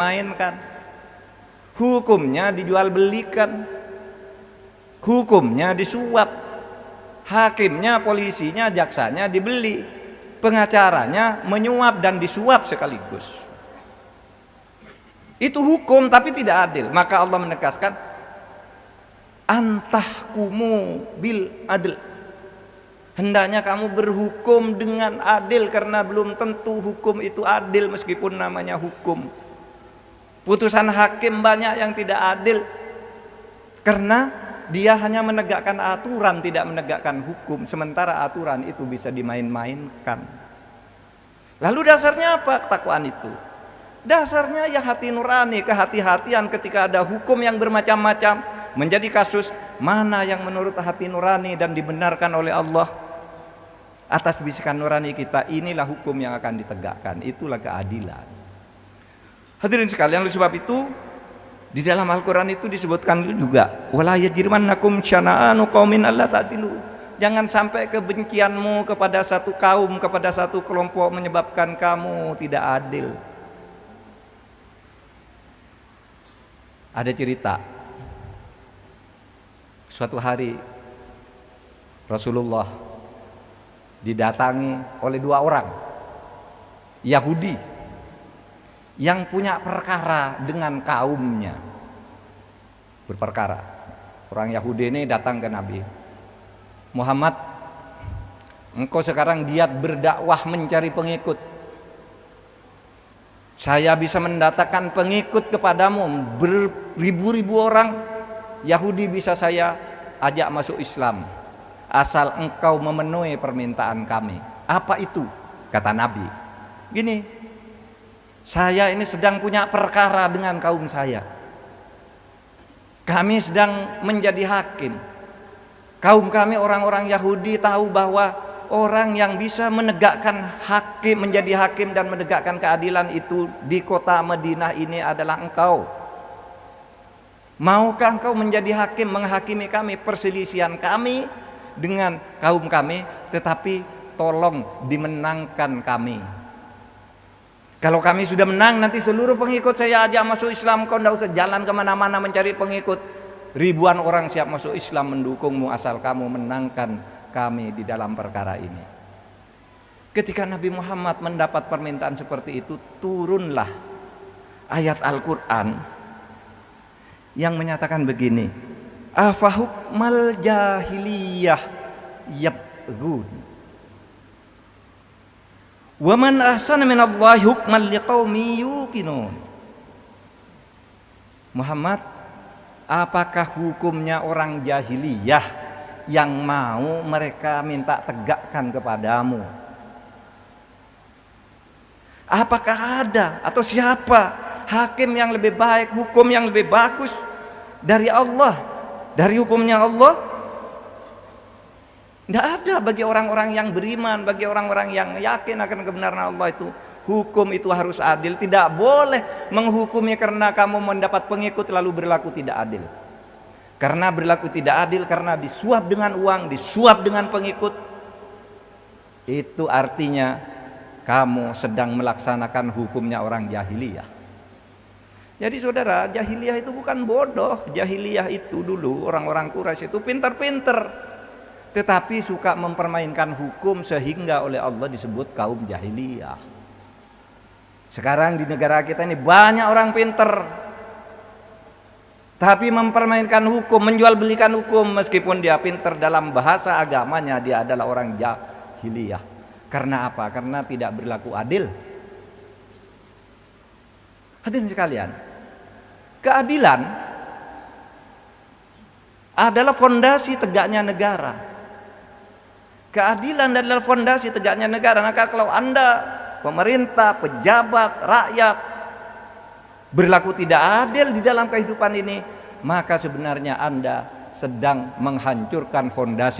mainkan, hukumnya dijual belikan, hukumnya disuap, hakimnya, polisinya, jaksanya dibeli, pengacaranya menyuap dan disuap sekaligus. Itu hukum tapi tidak adil. Maka Allah menegaskan antahkumu bil adl, hendaknya kamu berhukum dengan adil, karena belum tentu hukum itu adil meskipun namanya hukum. Putusan hakim banyak yang tidak adil karena dia hanya menegakkan aturan, tidak menegakkan hukum, sementara aturan itu bisa dimain-mainkan. Lalu dasarnya apa ketakwaan itu? Dasarnya ya hati nurani, kehati-hatian ketika ada hukum yang bermacam-macam menjadi kasus, mana yang menurut hati nurani dan dibenarkan oleh Allah. Atas bisikan nurani kita, inilah hukum yang akan ditegakkan, itulah keadilan. Hadirin sekalian, oleh sebab itu di dalam Al-Quran itu disebutkan juga, wala yajrimannakum syana'anu qaumin alla ta'dilu, jangan sampai kebencianmu kepada satu kaum, kepada satu kelompok menyebabkan kamu tidak adil. Ada cerita, suatu hari Rasulullah didatangi oleh dua orang Yahudi yang punya perkara dengan kaumnya, berperkara. Orang Yahudi ini datang ke Nabi, Muhammad, engkau sekarang giat berdakwah mencari pengikut. Saya bisa mendatangkan pengikut kepadamu, beribu-ribu orang Yahudi bisa saya ajak masuk Islam, asal engkau memenuhi permintaan kami. Apa itu? Kata Nabi, gini, saya ini sedang punya perkara dengan kaum saya. Kami sedang menjadi hakim. Kaum kami orang-orang Yahudi tahu bahwa orang yang bisa menegakkan hakim, menjadi hakim dan menegakkan keadilan itu di kota Madinah ini adalah engkau. Maukah engkau menjadi hakim, menghakimi kami perselisihan kami dengan kaum kami, tetapi tolong dimenangkan kami. Kalau kami sudah menang, nanti seluruh pengikut saya ajak masuk Islam. Kau tidak usah jalan kemana-mana mencari pengikut. Ribuan orang siap masuk Islam mendukungmu asal kamu menangkan kami di dalam perkara ini. Ketika Nabi Muhammad mendapat permintaan seperti itu, turunlah ayat Al-Quran yang menyatakan begini, afahukmal jahiliyah yabghun wa man ahsana minallahi hukman liqaumin yuqinun. Muhammad, apakah hukumnya orang jahiliyah yang mau mereka minta tegakkan kepadamu? Apakah ada atau siapa hakim yang lebih baik, hukum yang lebih bagus dari Allah, dari hukumnya Allah? Tidak ada bagi orang-orang yang beriman, bagi orang-orang yang yakin akan kebenaran Allah itu. Hukum itu harus adil, tidak boleh menghukumi karena kamu mendapat pengikut lalu berlaku tidak adil. Karena berlaku tidak adil, karena disuap dengan uang, disuap dengan pengikut, itu artinya kamu sedang melaksanakan hukumnya orang jahiliyah. Jadi saudara, jahiliyah itu bukan bodoh. Jahiliyah itu dulu orang-orang Quraisy itu pintar-pintar, tetapi suka mempermainkan hukum sehingga oleh Allah disebut kaum jahiliyah. Sekarang di negara kita ini banyak orang pintar, tapi mempermainkan hukum, menjual belikan hukum, meskipun dia pintar dalam bahasa agamanya, dia adalah orang jahiliyah. Karena apa? Karena tidak berlaku adil. Hadirin sekalian, keadilan adalah fondasi tegaknya negara. Keadilan adalah fondasi tegaknya negara. Maka kalau Anda, pemerintah, pejabat, rakyat berlaku tidak adil di dalam kehidupan ini, maka sebenarnya Anda sedang menghancurkan fondasi